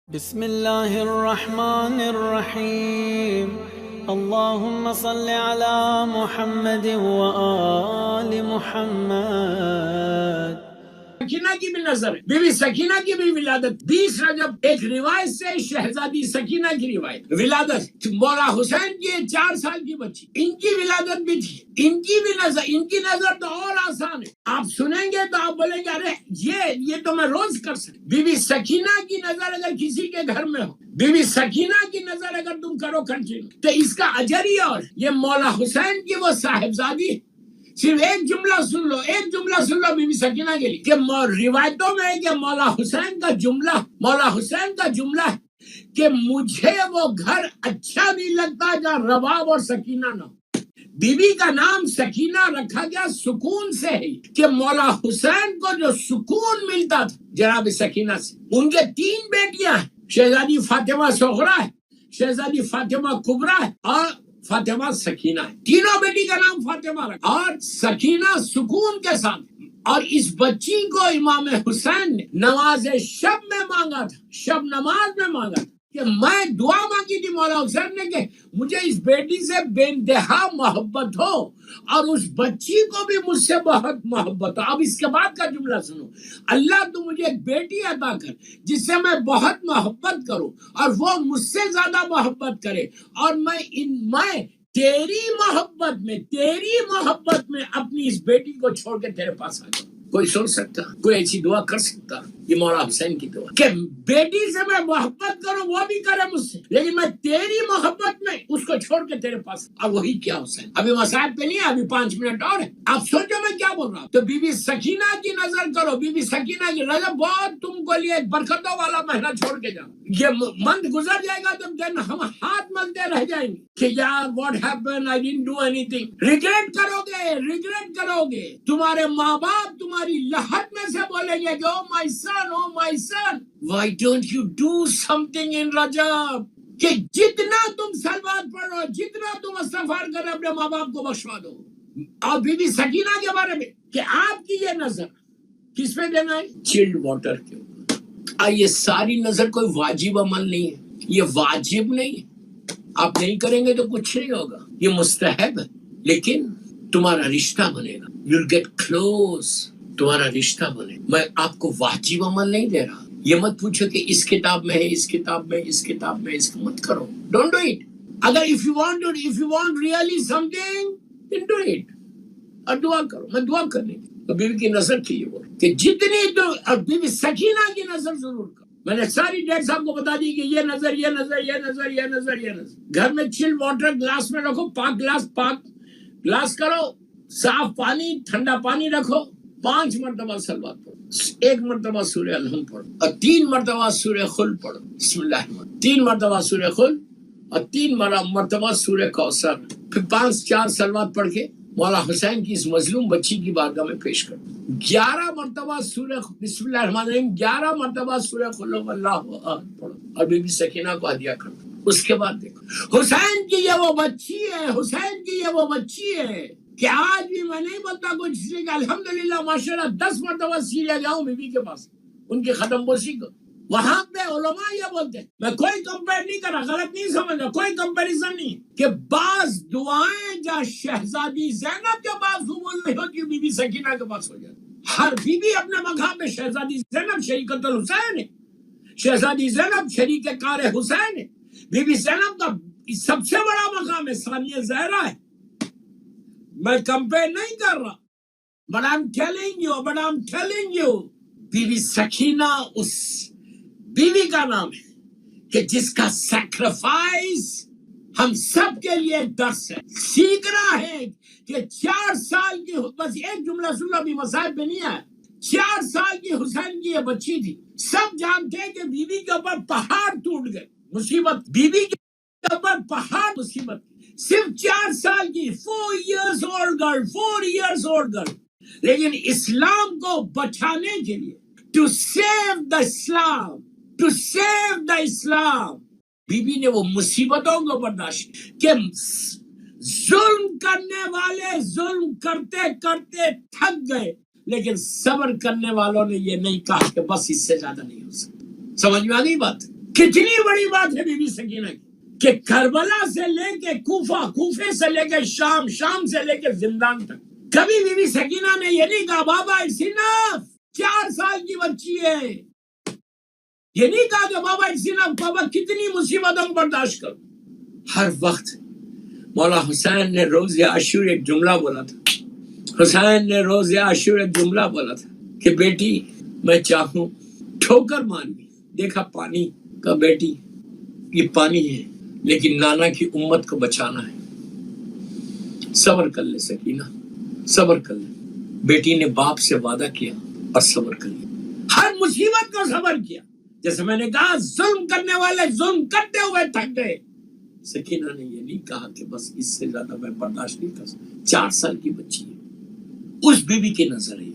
بسم اللہ الرحمن الرحیم اللہم صل علی محمد وآل محمد۔ سکینہ کی بھی نظر ہے، بی بی سکینہ کی بھی ولادت 20 رجب، ایک روایت سے شہزادی سکینہ کی روایت ولادت، مولا حسین کی 4 سال کی بچی، ان کی ولادت بھی تھی، ان کی بھی نظر، ان کی نظر تو اور آسان ہے، آپ سنیں گے تو آپ بولیں گے ارے یہ تو میں روز کر سکتا۔ بی بی سکینہ کی نظر اگر کسی کے گھر میں ہو، بی بی سکینہ کی نظر اگر تم کرو کنٹینیو تو اس کا اجر ہی اور یہ مولا حسین کی وہ صاحبزادی ہے۔ صرف ایک جملہ سن لو، ایک جملہ سن لو بی بی سکینہ کے لیے کہ روایتوں میں ہے کہ مولا حسین کا جملہ ہے کہ مجھے وہ گھر اچھا نہیں لگتا جہاں رباب اور سکینہ نہ ہو۔ بی بی کا نام سکینہ رکھا گیا سکون سے ہے کہ مولا حسین کو جو سکون ملتا تھا جناب سکینہ سے۔ ان کے 3 بیٹیاں ہیں، شہزادی فاطمہ صغرا ہے، شہزادی فاطمہ کبریٰ ہے اور فاطمہ سکینہ ہے۔ تینوں بیٹی کا نام فاطمہ رکھا اور سکینہ سکون کے ساتھ، اور اس بچی کو امام حسین نے نماز شب میں مانگا تھا، شب نماز میں مانگا تھا کہ میں دعا مانگی تھی مولا حسین نے کہ مجھے اس بیٹی سے بے انتہا محبت ہو اور اس بچی کو بھی مجھ سے بہت محبت ہو۔ اب اس کے بعد کا جملہ سنو، اللہ تو مجھے ایک بیٹی عطا کر جس سے میں بہت محبت کروں اور وہ مجھ سے زیادہ محبت کرے، اور میں تیری محبت میں اپنی اس بیٹی کو چھوڑ کے تیرے پاس آ جاؤں۔ کوئی سن سکتا، کوئی ایسی دعا کر سکتا؟ یہ مولا حسین کی دعا کہ بیٹی سے میں محبت کروں، وہ بھی کرے مجھ سے، لیکن میں تیری محبت میں اس کو چھوڑ کے تیرے پاس۔ اب وہی کیا حسین، ابھی مسائل پہ نہیں ہے، ابھی 5 منٹ اور ہے، آپ سوچو میں کیا بول رہا ہوں۔ تو بی بی سکینہ کی نظر کرو، بی بی سکینہ کی رجب بہت تم کو لیے ایک برکتوں والا مہینہ چھوڑ کے جاؤ، یہ منتھ گزر جائے گا تو دن ہم ہاتھ ملتے رہ جائیں گے کہ یار what happen, I didn't do any thing. Regret کرو گے، تمہارے ماں باپ تمہاری لہت میں سے بولیں گے کہ oh my son why don't you do something in رجب، کہ جتنا تم سلوات پڑھو، جتنا تم استغفار کرو اپنے ماں باپ کو بخشوا دو۔ اور بی بی سکینہ کے بارے میں کہ آپ کی یہ نظر کس پہ دینا ہے؟ چلڈ واٹر کے اوپر۔ یہ ساری نظر کوئی واجب عمل نہیں ہے، یہ واجب نہیں ہے، آپ نہیں کریں گے تو کچھ نہیں ہوگا، یہ مستحب ہے، لیکن تمہارا رشتہ بنے گا، you'll get close، تمہارا رشتہ بنے گا۔ میں آپ کو واجب عمل نہیں دے رہا، یہ مت پوچھو کہ اس کتاب میں ہے، اس کتاب میں اس کو مت کرو، don't do it۔ اگر if you want really something then do it، اور دعا کرو، میں دعا کرنے کی تو بیوی کی نظر کے لیے بول کہ جتنی اور بیوی سکینہ کی نظر ضرور کرو۔ میں نے ساری ڈیٹ صاحب کو بتا دی کہ یہ نظر گھر میں چل واٹر گلاس میں رکھو، پاک گلاس کرو، صاف پانی، ٹھنڈا پانی رکھو، 5 مرتبہ صلوات پڑھو، 1 مرتبہ سورہ الحمد پڑھو اور 3 مرتبہ سورہ خل پڑھو، بسم اللہ الرحمن الرحیم، 3 مرتبہ سورہ خل اور 3 مرتبہ سورہ کوثر، پھر 5-4 صلوات پڑھ کے مولا حسین کی اس مظلوم بچی کی بارگاہ میں پیش کر 11 مرتبہ سورہ بسم اللہ الرحمن الرحیم، 11 مرتبہ سورہ قل هو اللہ احد پڑھو اور بی بی سکینہ کو ہدیہ کر دو۔ اس کے بعد دیکھو حسین کی یہ وہ بچی ہے کہ آج بھی میں نہیں بولتا کچھ کہ الحمدللہ ماشاءاللہ 10 مرتبہ سیریا جاؤں بی بی کے پاس، ان کی ختم بوسی کو، وہاں پہ علماء یہ بولتے ہیں، میں کوئی کمپیر نہیں کر رہا، غلط نہیں سمجھا، کوئی کمپیریزن نہیں، کہ بعض دعائیں جہاں شہزادی زینب کے پاس قبول نہیں ہوتی بی بی سکینہ کے پاس ہو جاتی۔ ہر بی بی اپنے مقام پہ، شہزادی زینب شریکت الحسین ہے، شہزادی زینب شریک کار حسین ہے، بی بی زینب کا سب سے بڑا مقام ہے، ثانیہ زہرا ہے۔ میں کمپیر نہیں کر رہا، but I'm telling you Bibi Sakina اس بیوی کا نام ہے کہ جس کا سیکریفائس ہم سب کے لیے ایک درس ہے، سیکھنا ہے کہ 4 سال کی، بس ایک جملہ سن لو، ابھی مسائل پہ نہیں آیا، 4 سال کی حسین کی یہ بچی تھی، سب جانتے ہیں کہ بیوی کے اوپر پہاڑ ٹوٹ گئے، مصیبت، بیوی کے اوپر پہاڑ مصیبت، صرف 4 سال کی 4 years old girl، لیکن اسلام کو بچانے کے لیے to save the Islam بی بی نے وہ مصیبتوں کو برداشت کہ ظلم کرنے والے ظلم کرتے کرتے تھک گئے، لیکن صبر کرنے والوں نے یہ نہیں کہا کہ بس اس سے زیادہ نہیں ہو سکتا۔ سمجھ میں آ گئی بات؟ کتنی بڑی بات ہے بی بی سکینہ کی کہ کربلا سے لے کے کوفہ، کوفے سے لے کے شام، شام سے لے کے زندان تک کبھی بی بی سکینہ نے یہ نہیں کہا بابا اٹس انف، 4 سال کی بچی ہے، یہ نہیں کہا کہ بابا اٹس انف، بابا کتنی مصیبتوں کو برداشت کرو۔ ہر وقت مولا حسین نے روز عاشور ایک جملہ بولا تھا، حسین نے روز عاشور ایک جملہ بولا تھا کہ بیٹی میں چاہوں ٹھوکر مان گئی، دیکھا پانی کا، بیٹی یہ پانی ہے لیکن نانا کی امت کو بچانا ہے، صبر کر لے سکینہ، صبر کر لے۔ بیٹی نے باپ سے وعدہ کیا اور صبر کر لیا، ہر مصیبت کو صبر کیا۔ جیسے میں نے کہا ظلم کرنے والے ظلم کرتے ہوئے تھک گئے، سکینہ نے یہ نہیں کہا کہ بس اس سے زیادہ میں برداشت نہیں کر سکتا، 4 سال کی بچی ہے، اس بی بی کی نظر ہے یہ۔